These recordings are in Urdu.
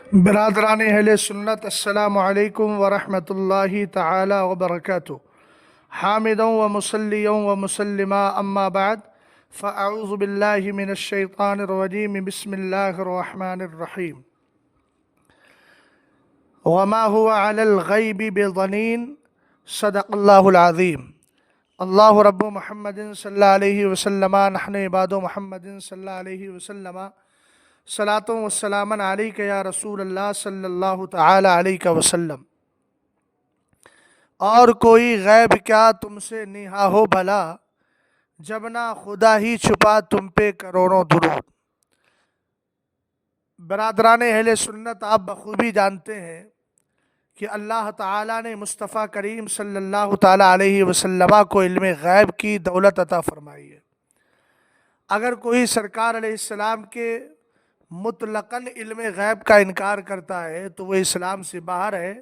برادران اہل سنت، السلام علیکم ورحمۃ اللہ تعالی وبرکاتہ۔ حامدا و مسلیا و مسلما اما بعد فاعوذ باللہ من الشیطان الرجیم، بسم اللہ الرحمن الرحیم۔ وما هو علی الغیب بضنین، صدق اللہ العظیم۔ اللہ رب محمد صلی اللہ علیہ وسلم، نحن عباد محمد صلی اللہ علیہ وسلم، صلاۃ و سلام علیک یا رسول اللہ صلی اللہ تعالی علیہ وسلم۔ اور کوئی غیب کیا تم سے نیہا ہو بھلا، جب نہ خدا ہی چھپا تم پہ کروڑوں درود۔ برادران اہل سنت، آپ بخوبی جانتے ہیں کہ اللہ تعالیٰ نے مصطفیٰ کریم صلی اللہ تعالی علیہ وسلم کو علم غیب کی دولت عطا فرمائی ہے۔ اگر کوئی سرکار علیہ السلام کے مطلقاً علم غیب کا انکار کرتا ہے تو وہ اسلام سے باہر ہے،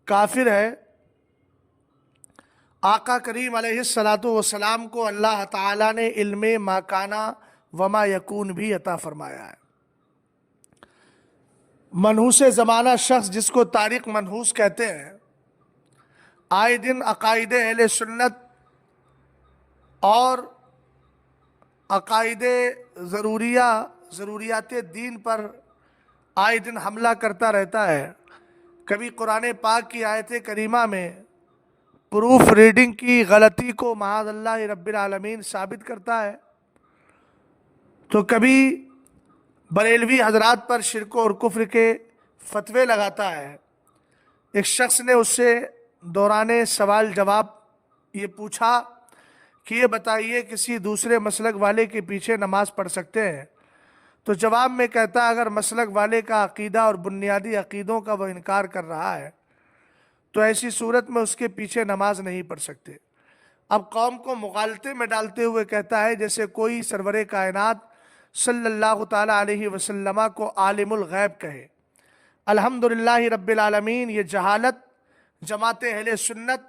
کافر ہے۔ آقا کریم علیہ السلام کو اللہ تعالیٰ نے علم ما کانا وما یکون بھی عطا فرمایا ہے۔ منحوس زمانہ شخص، جس کو تاریخ منحوس کہتے ہیں، آئے دن عقائد اہل سنت اور عقائد ضروریات دین پر آئے دن حملہ کرتا رہتا ہے۔ کبھی قرآن پاک کی آیت کریمہ میں پروف ریڈنگ کی غلطی کو معاذ اللہ رب العالمین ثابت کرتا ہے، تو کبھی بریلوی حضرات پر شرک اور کفر کے فتوے لگاتا ہے۔ ایک شخص نے اس سے دوران سوال جواب یہ پوچھا کہ یہ بتائیے کسی دوسرے مسلک والے کے پیچھے نماز پڑھ سکتے ہیں؟ تو جواب میں کہتا ہے اگر مسلک والے کا عقیدہ اور بنیادی عقیدوں کا وہ انکار کر رہا ہے تو ایسی صورت میں اس کے پیچھے نماز نہیں پڑھ سکتے۔ اب قوم کو مغالطے میں ڈالتے ہوئے کہتا ہے جیسے کوئی سرور کائنات صلی اللہ تعالی علیہ وسلم کو عالم الغیب کہے۔ الحمدللہ رب العالمین، یہ جہالت جماعت اہل سنت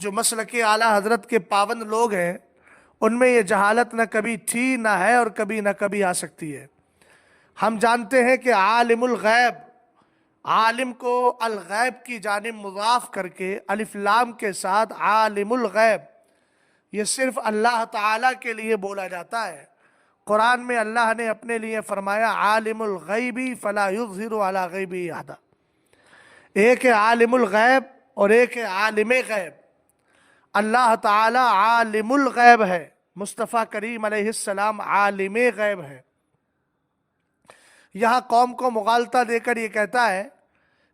جو مسلک اعلیٰ حضرت کے پابند لوگ ہیں، ان میں یہ جہالت نہ کبھی تھی، نہ ہے، اور کبھی نہ کبھی آ سکتی ہے۔ ہم جانتے ہیں کہ عالم الغیب، عالم کو الغیب کی جانب مضاف کر کے الف لام کے ساتھ عالم الغیب، یہ صرف اللہ تعالیٰ کے لیے بولا جاتا ہے۔ قرآن میں اللہ نے اپنے لیے فرمایا عالم الغیبی فلا یظہر علی غیبہ احدا۔ ایک ہے عالم الغیب اور ایک ہے عالم غیب۔ اللہ تعالی عالم الغیب ہے، مصطفیٰ کریم علیہ السلام عالم غیب ہے۔ یہاں قوم کو مغالطہ دے کر یہ کہتا ہے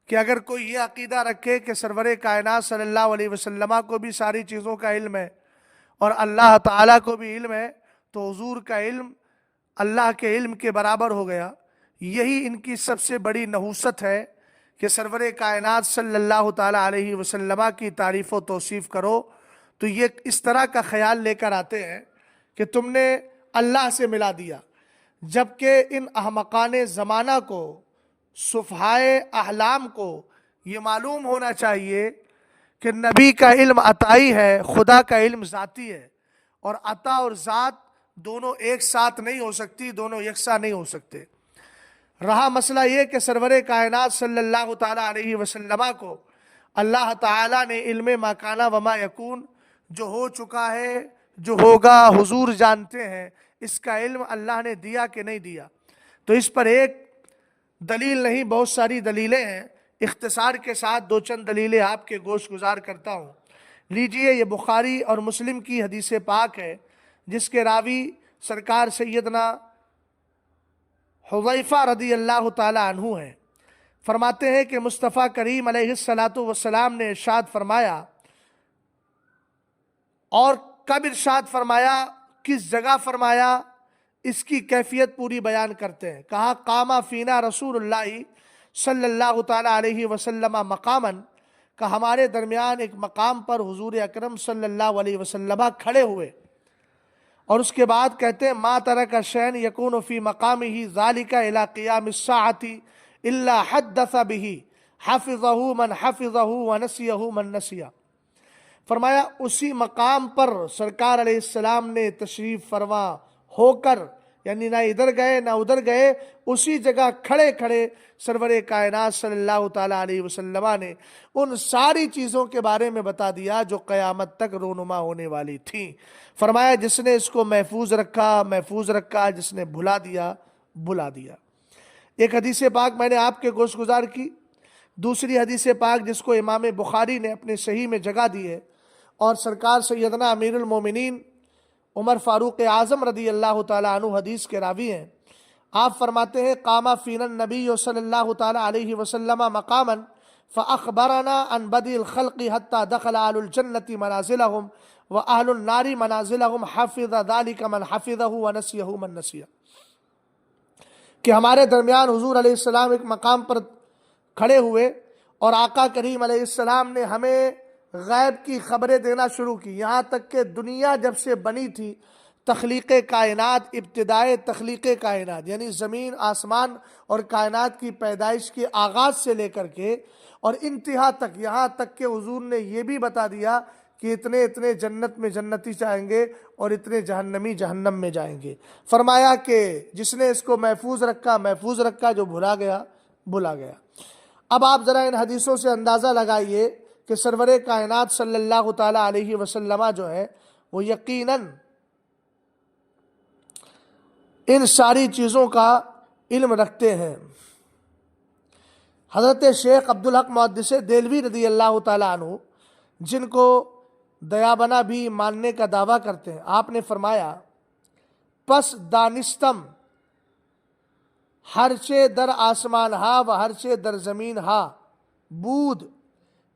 کہ اگر کوئی یہ عقیدہ رکھے کہ سرور کائنات صلی اللہ علیہ وسلم کو بھی ساری چیزوں کا علم ہے اور اللہ تعالیٰ کو بھی علم ہے تو حضور کا علم اللہ کے علم کے برابر ہو گیا۔ یہی ان کی سب سے بڑی نحوست ہے کہ سرور کائنات صلی اللہ تعالی علیہ وسلم کی تعریف و توصیف کرو تو یہ اس طرح کا خیال لے کر آتے ہیں کہ تم نے اللہ سے ملا دیا، جبکہ ان احمقان زمانہ کو، سفہائے احلام کو یہ معلوم ہونا چاہیے کہ نبی کا علم عطائی ہے، خدا کا علم ذاتی ہے، اور عطا اور ذات دونوں ایک ساتھ نہیں ہو سکتی، دونوں یکساں نہیں ہو سکتے۔ رہا مسئلہ یہ کہ سرور کائنات صلی اللہ تعالی علیہ وسلم کو اللہ تعالیٰ نے علم ما کانا وما یکون، جو ہو چکا ہے، جو ہوگا، حضور جانتے ہیں، اس کا علم اللہ نے دیا کہ نہیں دیا؟ تو اس پر ایک دلیل نہیں، بہت ساری دلیلیں ہیں۔ اختصار کے ساتھ دو چند دلیلیں آپ کے گوش گزار کرتا ہوں۔ لیجئے، یہ بخاری اور مسلم کی حدیث پاک ہے جس کے راوی سرکار سیدنا حذیفہ رضی اللہ تعالی عنہ ہیں۔ فرماتے ہیں کہ مصطفیٰ کریم علیہ السلام نے ارشاد فرمایا، اور کب ارشاد فرمایا، کس جگہ فرمایا، اس کی کیفیت پوری بیان کرتے ہیں۔ کہا قام فینا رسول اللہ صلی اللہ تعالی علیہ وسلم مقاماً، کہ ہمارے درمیان ایک مقام پر حضور اکرم صلی اللہ علیہ وسلم کھڑے ہوئے، اور اس کے بعد کہتے ہیں ما ترک شیئن یکون فی مقامہ ذالک الی قیام الساعۃ الا حدث بہ حفظہ من حفظہ ونسیہ من نسیہ۔ فرمایا اسی مقام پر سرکار علیہ السلام نے تشریف فرما ہو کر یعنی نہ ادھر گئے نہ ادھر گئے، اسی جگہ کھڑے کھڑے سرور کائنات صلی اللہ تعالیٰ علیہ وسلم نے ان ساری چیزوں کے بارے میں بتا دیا جو قیامت تک رونما ہونے والی تھیں۔ فرمایا جس نے اس کو محفوظ رکھا، جس نے بھلا دیا۔ ایک حدیث پاک میں نے آپ کے گوش گزار کی، دوسری حدیث پاک جس کو امام بخاری نے اپنے صحیح میں جگہ دی ہے، اور سرکار سیدنا امیر المومنین عمر فاروق اعظم رضی اللہ تعالیٰ عنہ حدیث کے راوی ہیں۔ آپ فرماتے ہیں قام فینا النبی صلی اللہ تعالیٰ علیہ وسلم مقاما فاخبرنا عن بدء الخلق حتى دخل اهل الجنة منازلهم واهل النار منازلهم حفظ ذلك من حفظه ونسيه من نسيه، کہ ہمارے درمیان حضور علیہ السلام ایک مقام پر کھڑے ہوئے اور آقا کریم علیہ السلام نے ہمیں غیب کی خبریں دینا شروع کی، یہاں تک کہ دنیا جب سے بنی تھی، تخلیق کائنات، ابتدائے تخلیق کائنات یعنی زمین آسمان اور کائنات کی پیدائش کے آغاز سے لے کر کے اور انتہا تک، یہاں تک کہ حضور نے یہ بھی بتا دیا کہ اتنے جنت میں جنتی جائیں گے اور اتنے جہنمی جہنم میں جائیں گے۔ فرمایا کہ جس نے اس کو محفوظ رکھا، جو بھلا گیا۔ اب آپ ذرا ان حدیثوں سے اندازہ لگائیے کہ سرور کائنات صلی اللہ تعالیٰ علیہ وسلم جو ہے وہ یقیناً ان ساری چیزوں کا علم رکھتے ہیں۔ حضرت شیخ عبدالحق محدث دہلوی رضی اللہ تعالیٰ عنہ، جن کو دیابنا بھی ماننے کا دعویٰ کرتے ہیں، آپ نے فرمایا پس دانستم ہرچے در آسمان ہا و ہرچے در زمین ہا بود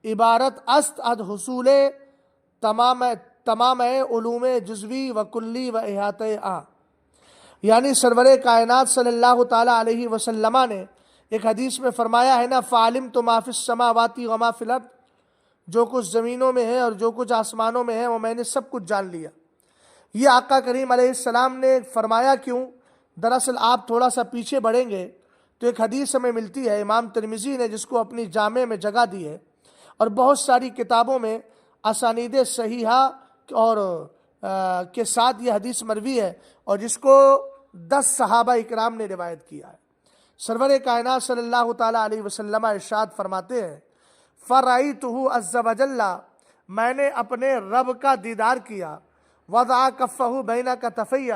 عبارت است از حصول تمام علوم جزوی و کلی و احاطہ آ، یعنی سرور کائنات صلی اللہ تعالیٰ علیہ وسلم نے ایک حدیث میں فرمایا ہے نا، فعلمت ما فی السماوات و ما فی الارض، جو کچھ زمینوں میں ہے اور جو کچھ آسمانوں میں ہے وہ میں نے سب کچھ جان لیا۔ یہ آقا کریم علیہ السلام نے فرمایا کیوں؟ دراصل آپ تھوڑا سا پیچھے بڑھیں گے تو ایک حدیث ہمیں ملتی ہے، امام ترمذی نے جس کو اپنی جامع میں جگہ دی ہے اور بہت ساری کتابوں میں اسانید صحیحہ اور کے ساتھ یہ حدیث مروی ہے، اور جس کو 10 صحابہ اکرام نے روایت کیا ہے۔ سرور کائنات صلی اللہ تعالیٰ علیہ وسلم ارشاد فرماتے ہیں فَرَأَيْتُهُ عَزَّ وَجَلَّ، میں نے اپنے رب کا دیدار کیا، وَضَعَ كَفَّهُ بَيْنَ كَتَفَيَّ،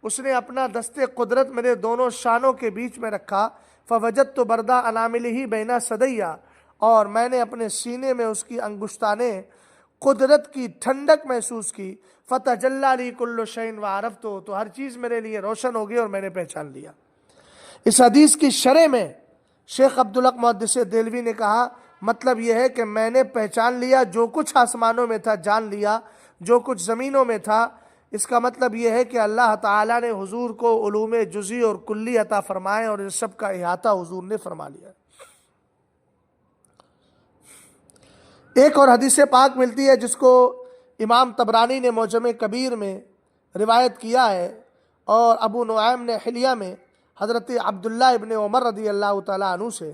اس نے اپنا دست قدرت میرے دونوں شانوں کے بیچ میں رکھا، فَوَجَدْتُ بَرْدَ أَنَامِلِهِ بَيْنَ سَدَيَّ، اور میں نے اپنے سینے میں اس کی انگشتانیں قدرت کی ٹھنڈک محسوس کی، فَتَجَلَّى لِي كُلُّ شَيْءٍ وَعَرَفْتُهُ، تو ہر چیز میرے لیے روشن ہو گئی اور میں نے پہچان لیا۔ اس حدیث کی شرح میں شیخ عبدالحق محدث دہلوی نے کہا مطلب یہ ہے کہ میں نے پہچان لیا، جو کچھ آسمانوں میں تھا جان لیا، جو کچھ زمینوں میں تھا۔ اس کا مطلب یہ ہے کہ اللہ تعالیٰ نے حضور کو علوم جزئی اور کلی عطا فرمائے اور اس سب کا احاطہ حضور نے فرما لیا۔ ایک اور حدیث پاک ملتی ہے جس کو امام طبرانی نے معجم کبیر میں روایت کیا ہے، اور ابو نعیم نے حلیہ میں حضرت عبداللہ ابن عمر رضی اللہ تعالیٰ عنہ سے،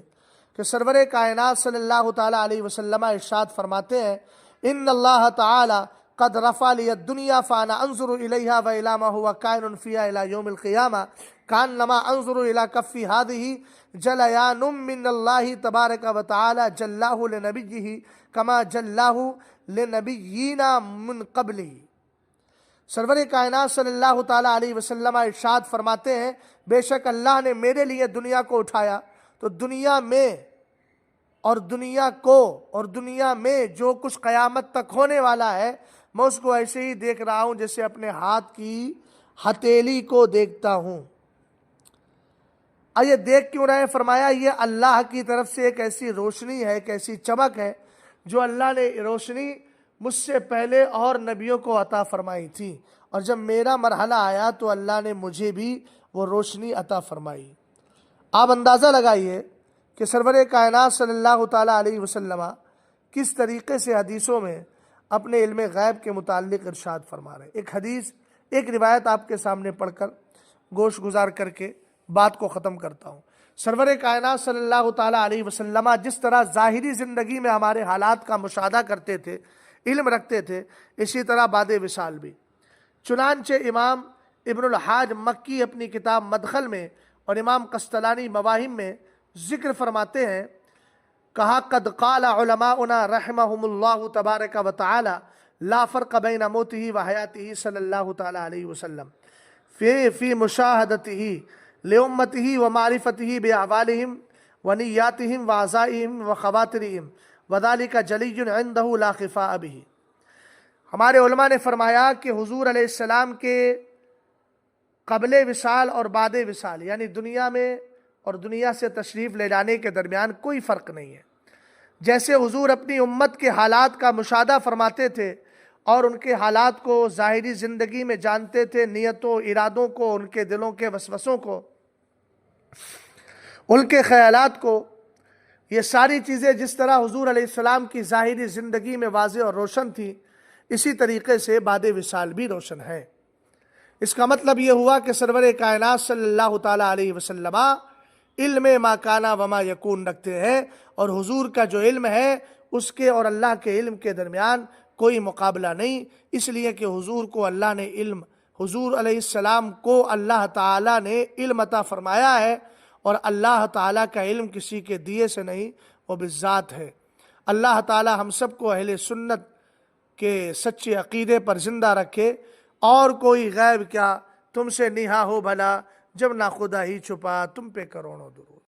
کہ سرور کائنات صلی اللہ تعالیٰ علیہ وسلم ارشاد فرماتے ہیں ان اللہ تعالی قد رفع لی الدنیا فانا انظر الیہا و الی ما هو کائن فیہا الی یوم القیامہ کانما انظر الی کفی ہذہ جلیان من اللہ تبارک و تعالی جلاہ لنبیہ کما جلاہ لنبیینا من قبلہ۔ سرور کائنات صلی اللہ تعالیٰ علیہ وسلم ارشاد فرماتے ہیں بے شک اللہ نے میرے لیے دنیا کو اٹھایا تو دنیا میں اور دنیا میں جو کچھ قیامت تک ہونے والا ہے میں اس کو ایسے ہی دیکھ رہا ہوں جیسے اپنے ہاتھ کی ہتھیلی کو دیکھتا ہوں۔ یہ دیکھ کیوں رہے؟ فرمایا یہ اللہ کی طرف سے ایک ایسی روشنی ہے، ایک ایسی چمک ہے جو اللہ نے روشنی مجھ سے پہلے اور نبیوں کو عطا فرمائی تھی، اور جب میرا مرحلہ آیا تو اللہ نے مجھے بھی وہ روشنی عطا فرمائی۔ آپ اندازہ لگائیے کہ سرور کائنات صلی اللہ تعالیٰ علیہ وسلم کس طریقے سے حدیثوں میں اپنے علم غیب کے متعلق ارشاد فرما رہے ہیں۔ ایک حدیث، ایک روایت آپ کے سامنے پڑھ کر گوش گزار کر کے بات کو ختم کرتا ہوں۔ سرور کائنات صلی اللہ تعالیٰ علیہ وسلم جس طرح ظاہری زندگی میں ہمارے حالات کا مشاہدہ کرتے تھے، علم رکھتے تھے، اسی طرح بعد وصال بھی۔ چنانچہ امام ابن الحاج مکی اپنی کتاب مدخل میں اور امام قسطلانی مواہم میں ذکر فرماتے ہیں، کہا قد قال علماؤنا رحمهم اللہ تبارک و تعالی لا فرق بین موته و حیاته صلی اللہ تعالی علیہ وسلم فی مشاہدته لامته و معرفته باعمالهم و نیاتهم و عزائهم و خواطرهم وذلك جلی عنده لا خفاء به۔ ہمارے علماء نے فرمایا کہ حضور علیہ السلام کے قبل وصال اور بعد وصال یعنی دنیا میں اور دنیا سے تشریف لے جانے کے درمیان کوئی فرق نہیں ہے۔ جیسے حضور اپنی امت کے حالات کا مشاہدہ فرماتے تھے اور ان کے حالات کو ظاہری زندگی میں جانتے تھے، نیتوں ارادوں کو، ان کے دلوں کے وسوسوں کو، ان کے خیالات کو، یہ ساری چیزیں جس طرح حضور علیہ السلام کی ظاہری زندگی میں واضح اور روشن تھی، اسی طریقے سے بعد وصال بھی روشن ہے۔ اس کا مطلب یہ ہوا کہ سرور کائنات صلی اللہ تعالیٰ علیہ وسلم علم ما کانا وما یکون رکھتے ہیں، اور حضور کا جو علم ہے اس کے اور اللہ کے علم کے درمیان کوئی مقابلہ نہیں، اس لیے کہ حضور کو اللہ نے علم، حضور علیہ السلام کو اللہ تعالیٰ نے علم عطا فرمایا ہے، اور اللہ تعالیٰ کا علم کسی کے دیے سے نہیں، وہ بالذات ہے۔ اللہ تعالیٰ ہم سب کو اہل سنت کے سچے عقیدے پر زندہ رکھے، اور کوئی غیب کیا تم سے نہا ہو بھلا، جب نہ خدا ہی چھپا تم پہ کروڑوں درود۔